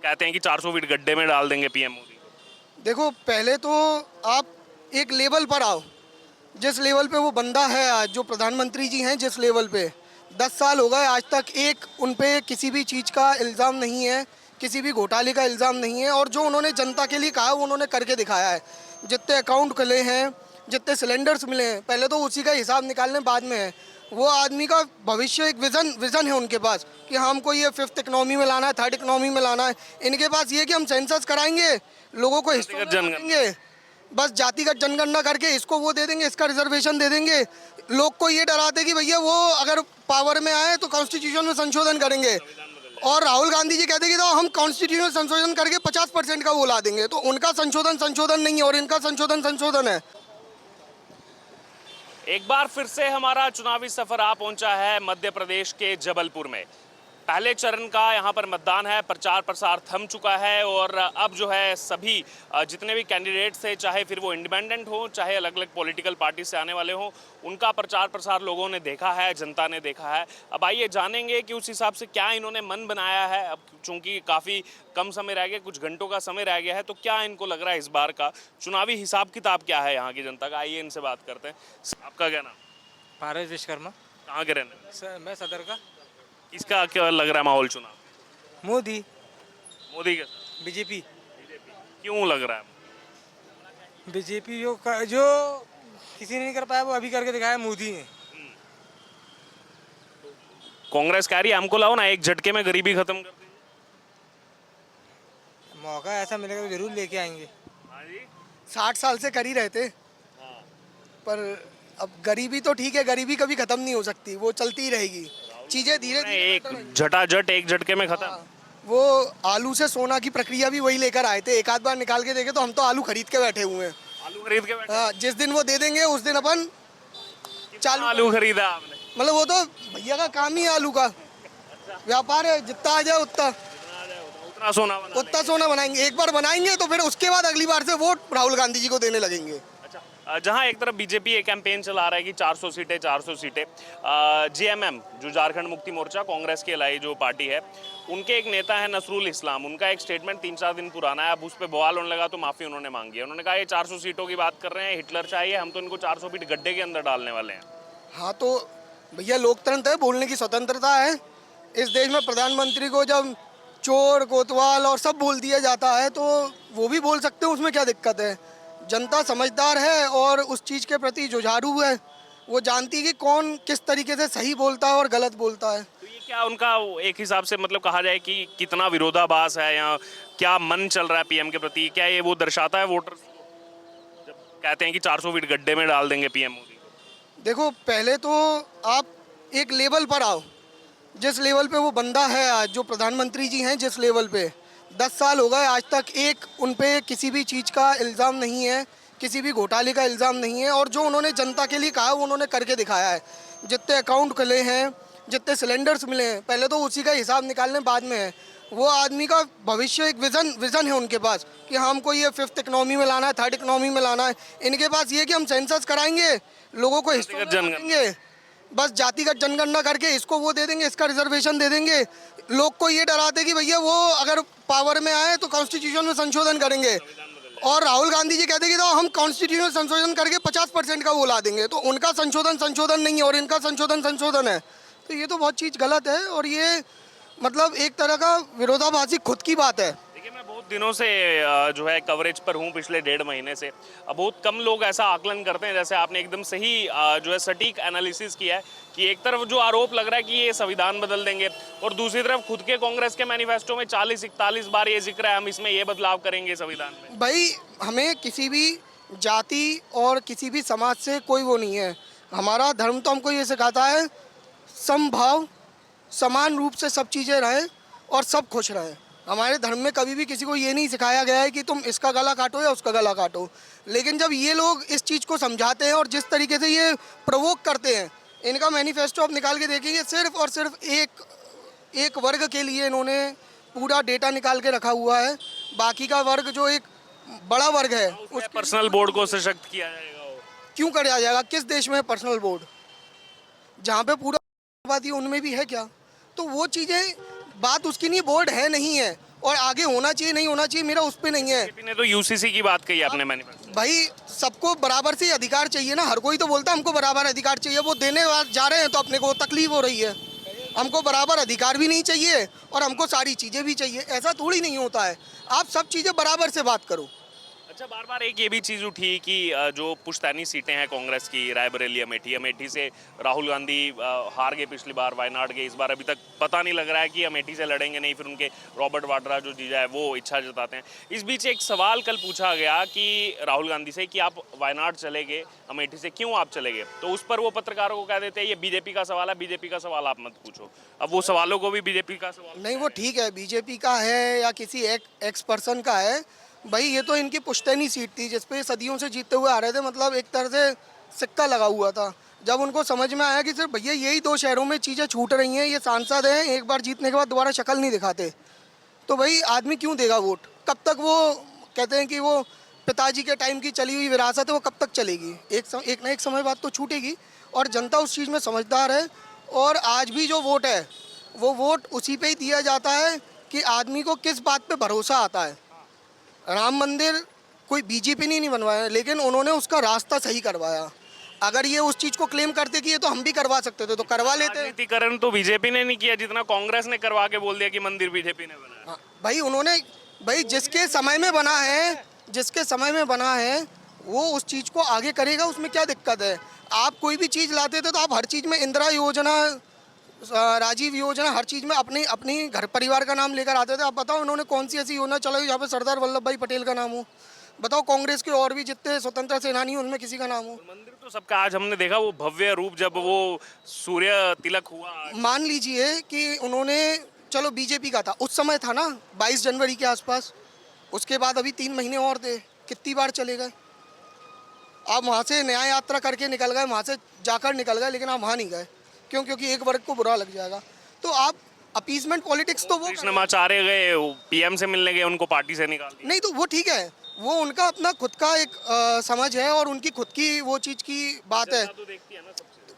कहते हैं कि 400 फीट गड्ढे में डाल देंगे पीएम मोदी। देखो, पहले तो आप एक लेवल पर आओ, जिस लेवल पे वो बंदा है आज, जो प्रधानमंत्री जी हैं, जिस लेवल पे 10 साल हो गए आज तक एक उन पे किसी भी चीज़ का इल्ज़ाम नहीं है, किसी भी घोटाले का इल्ज़ाम नहीं है। और जो उन्होंने जनता के लिए कहा वो उन्होंने करके दिखाया है। जितने अकाउंट खुले हैं, जितने सिलेंडर्स मिले हैं, पहले तो उसी का हिसाब निकालने बाद में है। वो आदमी का भविष्य एक विज़न है उनके पास कि हमको ये 5th इकनॉमी में लाना है, 3rd इकनॉमी में लाना है। इनके पास ये कि हम सेंसस कराएंगे, लोगों को हिस्सों में बांटेंगे, बस जातिगत जनगणना करके इसको वो दे देंगे, इसका रिजर्वेशन दे देंगे। लोग को ये डराते कि भैया वो अगर पावर में आए तो कॉन्स्टिट्यूशन में संशोधन करेंगे। और राहुल गांधी जी कहते कि तो हम कॉन्स्टिट्यूशन संशोधन करके 50% का वो ला देंगे। तो उनका संशोधन नहीं है और इनका संशोधन है। एक बार फिर से हमारा चुनावी सफर आ पहुंचा है मध्य प्रदेश के जबलपुर में। पहले चरण का यहाँ पर मतदान है, प्रचार प्रसार थम चुका है और अब जो है सभी जितने भी कैंडिडेट्स थे, चाहे फिर वो इंडिपेंडेंट हो, चाहे अलग अलग पॉलिटिकल पार्टी से आने वाले हों, उनका प्रचार प्रसार लोगों ने देखा है, जनता ने देखा है। अब आइए जानेंगे कि उस हिसाब से क्या इन्होंने मन बनाया है। अब चूंकि काफ़ी कम समय रह गया, कुछ घंटों का समय रह गया है, तो क्या इनको लग रहा है इस बार का चुनावी हिसाब किताब क्या है यहाँ की जनता का। आइए इनसे बात करते हैं। आपका क्या नाम? पारस विश्वकर्मा। कहाँ के रहने वाले? सर मैं सदर का। किसका क्या लग रहा है माहौल चुनाव? मोदी। मोदी के साथ? बीजेपी। क्यों लग रहा है? बीजेपी जो किसी ने नहीं कर पाया वो अभी करके दिखाया मोदी ने। कांग्रेस कह रही है हमको लाओ ना, एक झटके में गरीबी खत्म कर देंगे। मौका ऐसा मिलेगा तो जरूर लेके आएंगे। 60 साल से कर ही रहे थे, पर अब गरीबी तो ठीक है, गरीबी कभी खत्म नहीं हो सकती, वो चलती ही रहेगी। चीजें धीरे धीरे एक झटाझट एक झटके में खत्म। वो आलू से सोना की प्रक्रिया भी वही लेकर आए थे। एक आध बार निकाल के देखे तो हम तो आलू खरीद के बैठे हुए हैं। आलू खरीद के बैठे? हाँ, जिस दिन वो दे देंगे उस दिन अपन चालू। आलू खरीदा आपने? मतलब वो तो भैया का काम ही है, आलू का व्यापार है, जितना आ जाए उतना उतना सोना बनाएंगे। एक बार बनाएंगे तो फिर उसके बाद अगली बार से वोट राहुल गांधी जी को देने लगेंगे। जहां एक तरफ बीजेपी एक कैंपेन चला रहा है कि 400 सीटें जीएमएम जो झारखंड मुक्ति मोर्चा कांग्रेस के अलाई जो पार्टी है, उनके एक नेता है नसरुल इस्लाम, उनका एक स्टेटमेंट 3-4 दिन पुराना है। अब उस पर बवाल होने लगा तो माफी उन्होंने मांगी है। उन्होंने कहा ये 400 सीटों की बात कर रहे हैं, हिटलर चाहिए, हम तो इनको 400 फीट गड्ढे के अंदर डालने वाले हैं। हाँ, तो भैया लोकतंत्र है, बोलने की स्वतंत्रता है इस देश में। प्रधानमंत्री को जब चोर कोतवाल और सब बोल दिया जाता है तो वो भी बोल सकते हैं, उसमें क्या दिक्कत है। जनता समझदार है और उस चीज़ के प्रति जुझारू है। वो जानती है कि कौन किस तरीके से सही बोलता है और गलत बोलता है। तो ये क्या उनका एक हिसाब से मतलब कहा जाए कि कितना विरोधाभास है या क्या मन चल रहा है पीएम के प्रति? क्या ये वो दर्शाता है वोटर्स को जब कहते हैं कि 400 फीट गड्ढे में डाल देंगे पीएम मोदी? देखो, पहले तो आप एक लेवल पर आओ, जिस लेवल पे वो बंदा है आज, जो प्रधानमंत्री जी हैं, जिस लेवल पे 10 साल हो गए आज तक एक उन पे किसी भी चीज़ का इल्ज़ाम नहीं है, किसी भी घोटाले का इल्ज़ाम नहीं है। और जो उन्होंने जनता के लिए कहा वो उन्होंने करके दिखाया है। जितने अकाउंट खुले हैं, जितने सिलेंडर्स मिले हैं, पहले तो उसी का हिसाब निकालने बाद में है। वो आदमी का भविष्य एक विज़न है उनके पास कि हमको ये 5th इकनॉमी में लाना है, 3rd इकनॉमी में लाना है। इनके पास ये कि हम सेंसस कराएंगे, लोगों को हिस्सों में बांटेंगे, बस जातिगत जनगणना करके इसको वो दे देंगे, इसका रिजर्वेशन दे देंगे। लोग को ये डराते कि भैया वो अगर पावर में आए तो कॉन्स्टिट्यूशन में संशोधन करेंगे। और राहुल गांधी जी कहते कि तो हम कॉन्स्टिट्यूशन संशोधन करके 50% का वो ला देंगे। तो उनका संशोधन नहीं है और इनका संशोधन है। तो ये तो बहुत चीज़ गलत है और ये मतलब एक तरह का विरोधाभासी खुद की बात है। मैं बहुत दिनों से जो है कवरेज पर हूँ, पिछले 1.5 महीने से। अब बहुत कम लोग ऐसा आकलन करते हैं जैसे आपने एकदम सही जो है सटीक एनालिसिस किया है कि एक तरफ जो आरोप लग रहा है कि ये संविधान बदल देंगे और दूसरी तरफ खुद के कांग्रेस के मैनिफेस्टो में 40-41 बार ये जिक्र है हम इसमें ये बदलाव करेंगे संविधान में। भाई, हमें किसी भी जाति और किसी भी समाज से कोई वो नहीं है। हमारा धर्म तो हमको ये सिखाता है समभाव, समान रूप से सब चीज़ें रहें और सब खुश रहें। हमारे धर्म में कभी भी किसी को ये नहीं सिखाया गया है कि तुम इसका गला काटो या उसका गला काटो। लेकिन जब ये लोग इस चीज़ को समझाते हैं और जिस तरीके से ये प्रवोक करते हैं, इनका मैनिफेस्टो आप निकाल के देखेंगे, सिर्फ और सिर्फ एक वर्ग के लिए इन्होंने पूरा डेटा निकाल के रखा हुआ है। बाकी का वर्ग जो एक बड़ा वर्ग है उस पर्सनल बोर्ड को सशक्त किया जाएगा। क्यों किया जाएगा? किस देश में है पर्सनल बोर्ड? जहाँ पे पूरा आबादी उनमें भी है क्या? तो वो चीज़ें बात उसकी नहीं, बोर्ड है नहीं है, और आगे होना चाहिए नहीं होना चाहिए मेरा उस पर नहीं है। बीजेपी ने तो यूसीसी की बात कही आपने मैनिफेस्टो। भाई सबको बराबर से अधिकार चाहिए ना, हर कोई तो बोलता है हमको बराबर अधिकार चाहिए, वो देने जा रहे हैं तो अपने को तकलीफ हो रही है। हमको बराबर अधिकार भी नहीं चाहिए और हमको सारी चीज़ें भी चाहिए, ऐसा थोड़ी नहीं होता है। आप सब चीज़ें बराबर से बात करो। अच्छा, बार बार एक ये भी चीज़ उठी कि जो पुश्तैनी सीटें हैं कांग्रेस की, रायबरेली, अमेठी, अमेठी से राहुल गांधी हार गए पिछली बार, वायनाड गए, इस बार अभी तक पता नहीं लग रहा है कि अमेठी से लड़ेंगे नहीं, फिर उनके रॉबर्ट वाड्रा जो जीजा है वो इच्छा जताते हैं। इस बीच एक सवाल कल पूछा गया कि राहुल गांधी से कि आप वायनाड चले गए, अमेठी से क्यों आप चले गए, तो उस पर वो पत्रकारों को कह देते हैं ये बीजेपी का सवाल है, बीजेपी का सवाल आप मत पूछो। अब वो सवालों को भी बीजेपी का सवाल नहीं वो ठीक है, बीजेपी का है या किसी एक्स पर्सन का है, भाई ये तो इनकी पुश्तैनी सीट थी जिसपे सदियों से जीतते हुए आ रहे थे, मतलब एक तरह से सिक्का लगा हुआ था। जब उनको समझ में आया कि सिर्फ भैया यही दो शहरों में चीज़ें छूट रही हैं, ये सांसद हैं, एक बार जीतने के बाद दोबारा शक्ल नहीं दिखाते, तो भाई आदमी क्यों देगा वोट? कब तक वो कहते हैं कि वो पिताजी के टाइम की चली हुई विरासत है, वो कब तक चलेगी? एक ना एक समय बाद तो छूटेगी। और जनता उस चीज़ में समझदार है। और आज भी जो वोट है वो वोट उसी पे ही दिया जाता है कि आदमी को किस बात पे भरोसा आता है। राम मंदिर कोई बीजेपी ने नहीं बनवाया, लेकिन उन्होंने उसका रास्ता सही करवाया। अगर ये उस चीज़ को क्लेम करते कि ये तो हम भी करवा सकते थे तो करवा लेते। राजनीतिकरण तो बीजेपी ने नहीं किया जितना कांग्रेस ने करवा के बोल दिया कि मंदिर बीजेपी ने बनाया। हाँ, भाई उन्होंने भाई जिसके समय में बना है, जिसके समय में बना है वो उस चीज़ को आगे करेगा, उसमें क्या दिक्कत है? आप कोई भी चीज़ लाते थे तो आप हर चीज़ में इंदिरा योजना, राजीव योजना, हर चीज़ में अपनी अपनी घर परिवार का नाम लेकर आते थे। आप बताओ उन्होंने कौन सी ऐसी योजना चलाई जहाँ पे सरदार वल्लभ भाई पटेल का नाम हो? बताओ कांग्रेस के और भी जितने स्वतंत्रता सेनानी हैं उनमें किसी का नाम हो? मंदिर तो सबका, आज हमने देखा वो भव्य रूप जब वो सूर्य तिलक हुआ। मान लीजिए कि उन्होंने, चलो बीजेपी का था उस समय, था ना 22 जनवरी के आसपास, उसके बाद अभी 3 महीने और थे, कितनी बार चले गए? आप वहाँ से न्याय यात्रा करके निकल गए, वहाँ से जाकर निकल गए, लेकिन आप वहाँ नहीं गए। क्यों? क्योंकि एक वर्ग को बुरा लग जाएगा। तो आप अपीसमेंट पॉलिटिक्स तो वो कृष्णमाचार्य गए, पीएम से मिलने गए, उनको पार्टी से निकाल दिया। नहीं, तो वो ठीक है, वो उनका अपना खुद का एक समझ है और उनकी खुद की वो चीज़ की बात है, तो देखती है ना सबसे।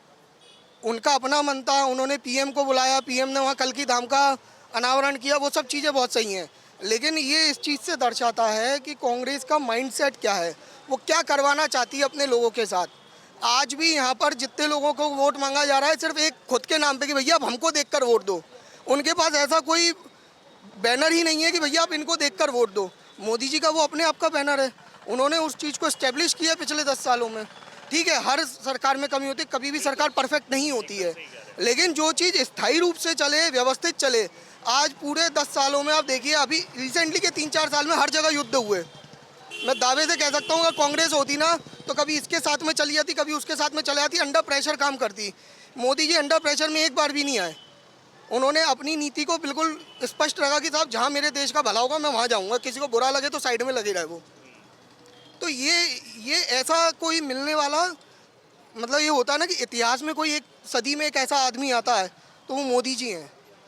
उनका अपना मन था। उन्होंने पीएम को बुलाया, पीएम ने वहाँ कल्कि धाम का अनावरण किया, वो सब चीज़ें बहुत सही हैं। लेकिन ये इस चीज़ से दर्शाता है कि कांग्रेस का माइंडसेट क्या है, वो क्या करवाना चाहती है अपने लोगों के साथ। आज भी यहाँ पर जितने लोगों को वोट मांगा जा रहा है सिर्फ एक खुद के नाम पे कि भैया आप हमको देखकर वोट दो। उनके पास ऐसा कोई बैनर ही नहीं है कि भैया आप इनको देखकर वोट दो। मोदी जी का वो अपने आप का बैनर है, उन्होंने उस चीज़ को इस्टेब्लिश किया पिछले 10 सालों में। ठीक है, हर सरकार में कमी होती है, कभी भी सरकार परफेक्ट नहीं होती है, लेकिन जो चीज़ स्थायी रूप से चले, व्यवस्थित चले। आज पूरे 10 सालों में आप देखिए, अभी रिसेंटली के 3-4 साल में हर जगह युद्ध हुए। मैं दावे से कह सकता हूँ अगर कांग्रेस होती ना तो कभी इसके साथ में चली जाती, कभी उसके साथ में चली जाती, अंडर प्रेशर काम करती। मोदी जी अंडर प्रेशर में एक बार भी नहीं आए। उन्होंने अपनी नीति को बिल्कुल स्पष्ट रखा कि साहब जहाँ मेरे देश का भला होगा मैं वहाँ जाऊँगा, किसी को बुरा लगे तो साइड में लगे रहे वो। तो ये ऐसा कोई मिलने वाला, मतलब ये होता है ना कि इतिहास में कोई एक सदी में एक ऐसा आदमी आता है तो वो मोदी जी हैं।